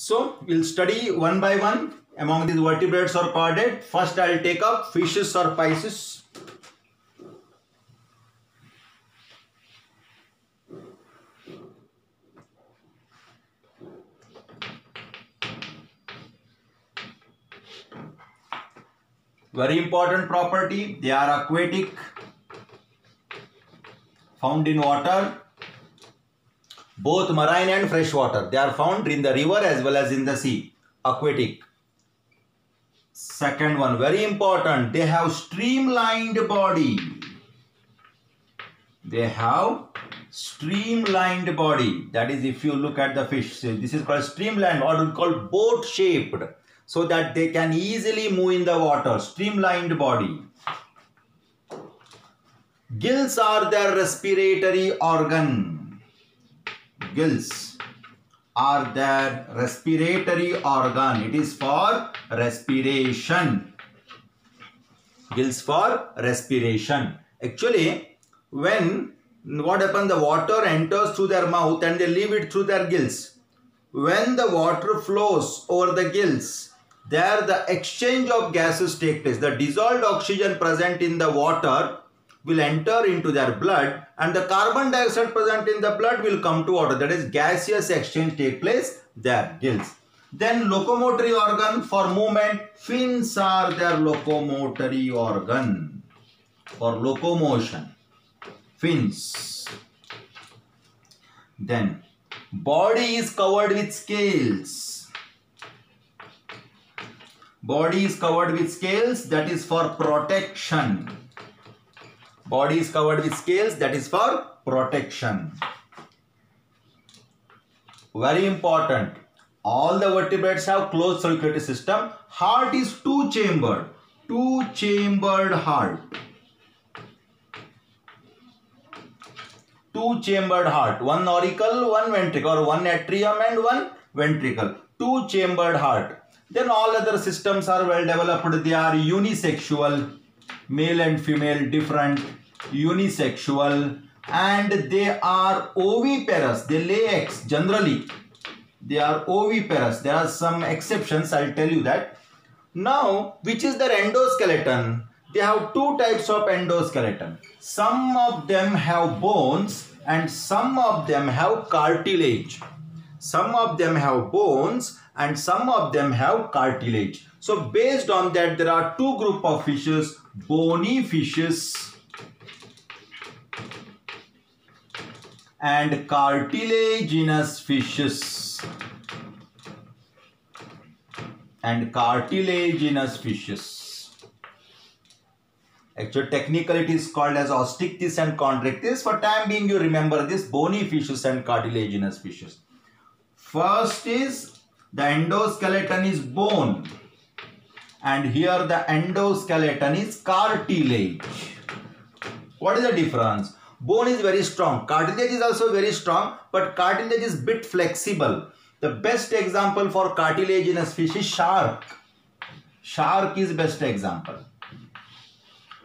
So we'll study one by one among these vertebrates or chordate. First I'll take up fishes or pisces. Very important property, they are aquatic, found in water, both marine and fresh water. They are found in the river as well as in the sea, aquatic. Second one, very important, they have streamlined body. They have streamlined body. That is, if you look at the fish, this is called streamlined, or we call boat shaped, so that they can easily move in the water. Streamlined body. Gills are their respiratory organ. Gills are their respiratory organ. It is for respiration. Gills for respiration. Actually, when what happens, the water enters through their mouth and they leave it through their gills. When the water flows over the gills, there the exchange of gases take place. The dissolved oxygen present in the water will enter into their blood, and the carbon dioxide present in the blood will come to water. That is, gaseous exchange take place there, gills. Then locomotory organ for movement. Fins are their locomotory organ for locomotion. Fins. Then body is covered with scales. Body is covered with scales, that is for protection. Body is covered with scales, that is for protection. Very important. All the vertebrates have closed circulatory system. Heart is two-chambered. Two-chambered heart. Two-chambered heart. One auricle, one ventricle, or one atrium and one ventricle. Two-chambered heart. Then all other systems are well developed. They are unisexual, male and female different, unisexual, and they are oviparous. They lay eggs generally. They are oviparous. There are some exceptions, I'll tell you that. Now, which is their endoskeleton? They have two types of endoskeleton. Some of them have bones and some of them have cartilage. Some of them have bones and some of them have cartilage. So based on that, there are two groups of fishes: bony fishes and cartilaginous fishes. And cartilaginous fishes. Actually, technically it is called as Osteichthyes and Chondrichthyes. For time being, you remember this: bony fishes and cartilaginous fishes. First is the endoskeleton is bone, and here the endoskeleton is cartilage. What is the difference? Bone is very strong, cartilage is also very strong, but cartilage is bit flexible. The best example for cartilaginous fish is shark. Shark is best example.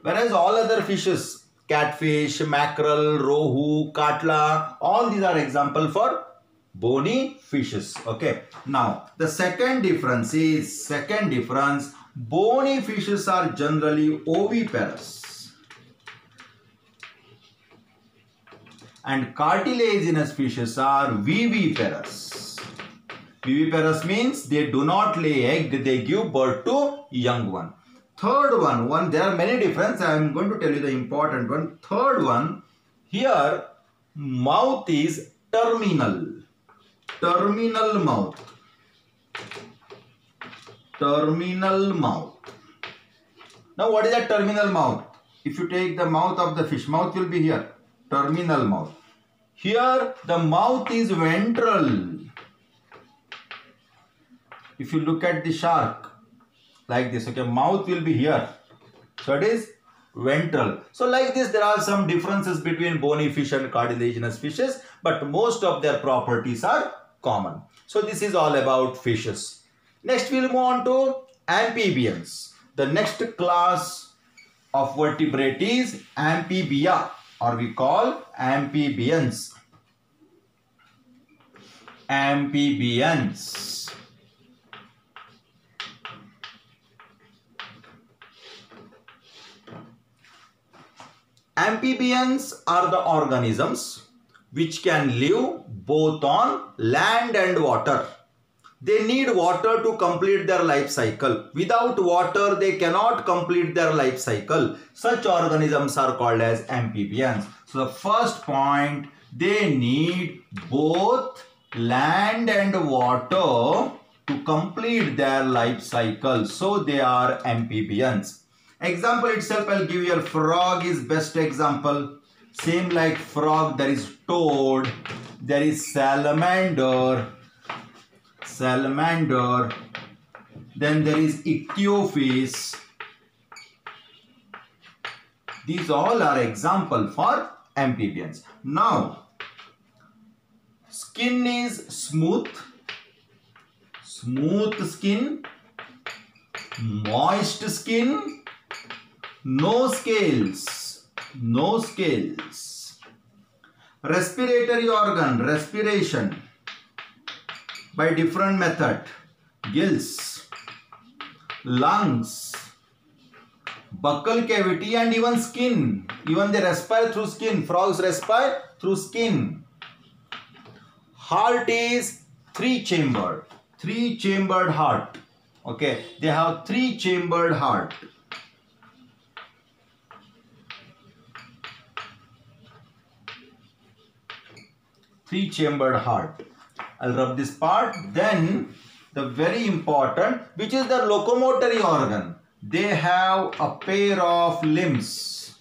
Whereas all other fishes, catfish, mackerel, rohu, katla, all these are example for bony fishes. Okay. Now, the second difference is, bony fishes are generally oviparous. And cartilaginous fishes are viviparous. Viviparous means they do not lay egg, they give birth to young one. Third one, there are many differences. I am going to tell you the important one. Third one, here mouth is terminal. Terminal mouth. Terminal mouth. Now what is a terminal mouth? If you take the mouth of the fish, mouth will be here. Terminal mouth. Here the mouth is ventral. If you look at the shark like this, okay, mouth will be here. So it is ventral. So like this, there are some differences between bony fish and cartilaginous fishes, but most of their properties are common. So this is all about fishes. Next we'll move on to amphibians. The next class of vertebrate is amphibia, or we call amphibians. Amphibians. Amphibians are the organisms which can live both on land and water. They need water to complete their life cycle. Without water, they cannot complete their life cycle. Such organisms are called as amphibians. So the first point, they need both land and water to complete their life cycle. So they are amphibians. Example itself, I'll give you a frog is best example. Same like frog, there is toad, there is salamander, then there is ichthyophis. These all are example for amphibians. Now, skin is smooth skin, moist skin, no scales. Respiratory organ, respiration by different method, gills, lungs, buccal cavity, and even skin. Even they respire through skin. Frogs respire through skin. Heart is three-chambered heart. Okay, they have three-chambered heart. Three-chambered heart. I'll rub this part. Then the very important, which is the locomotory organ. They have a pair of limbs.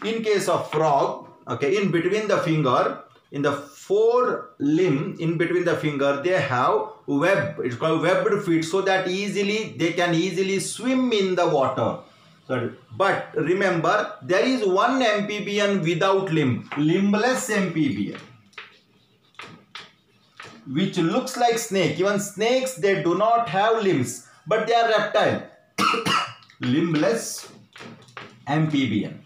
In case of frog, okay, in between the finger, in the forelimb, in between the finger, they have web. It's called webbed feet, so that they can easily swim in the water. But remember, there is one amphibian without limb, limbless amphibian, which looks like snake. Even snakes, they do not have limbs, but they are reptile. Limbless amphibian.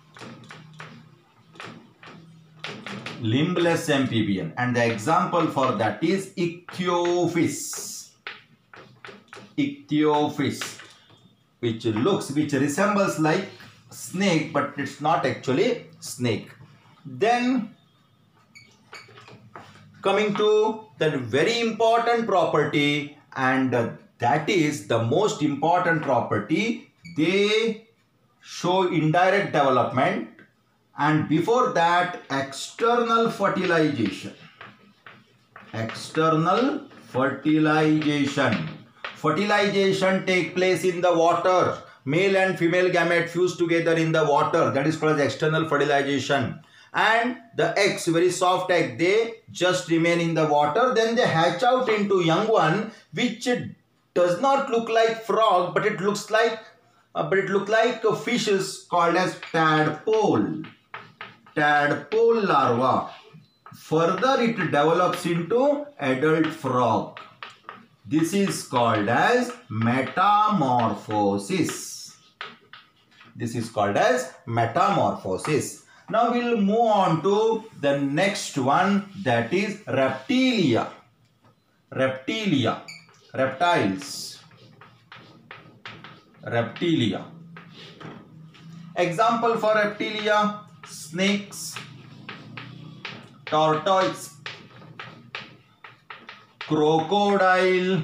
And the example for that is ichthyophis. Which resembles like snake, but it's not actually snake. Then coming to that very important property, and that is the most important property, they show indirect development, and before that external fertilization. Fertilization take place in the water. Male and female gamete fuse together in the water. That is called external fertilization. And the eggs, very soft egg, they just remain in the water. Then they hatch out into young one, which does not look like frog, but it looks like a fish is called as tadpole. Tadpole larva. Further, it develops into adult frog. This is called as metamorphosis. Now we'll move on to the next one, that is reptilia. Reptiles. Example for reptilia: snakes, tortoise, crocodile,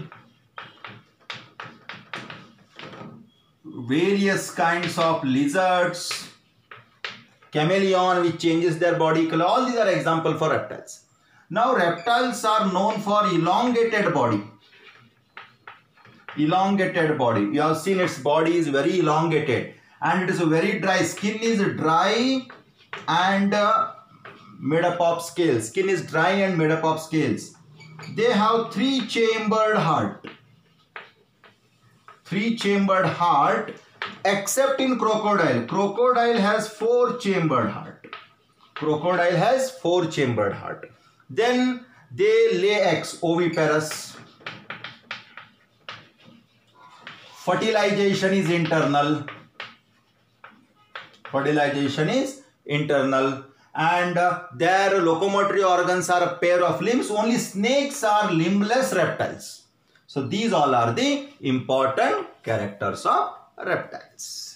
various kinds of lizards, chameleon which changes their body color. All these are examples for reptiles. Now reptiles are known for elongated body. You have seen its body is very elongated and it is very dry. Skin is dry and made up of scales. They have three-chambered heart. Except in crocodile. Crocodile has four-chambered heart. Then they lay eggs, oviparous. Fertilization is internal. And their locomotory organs are a pair of limbs. Only snakes are limbless reptiles. So these all are the important characters of reptiles.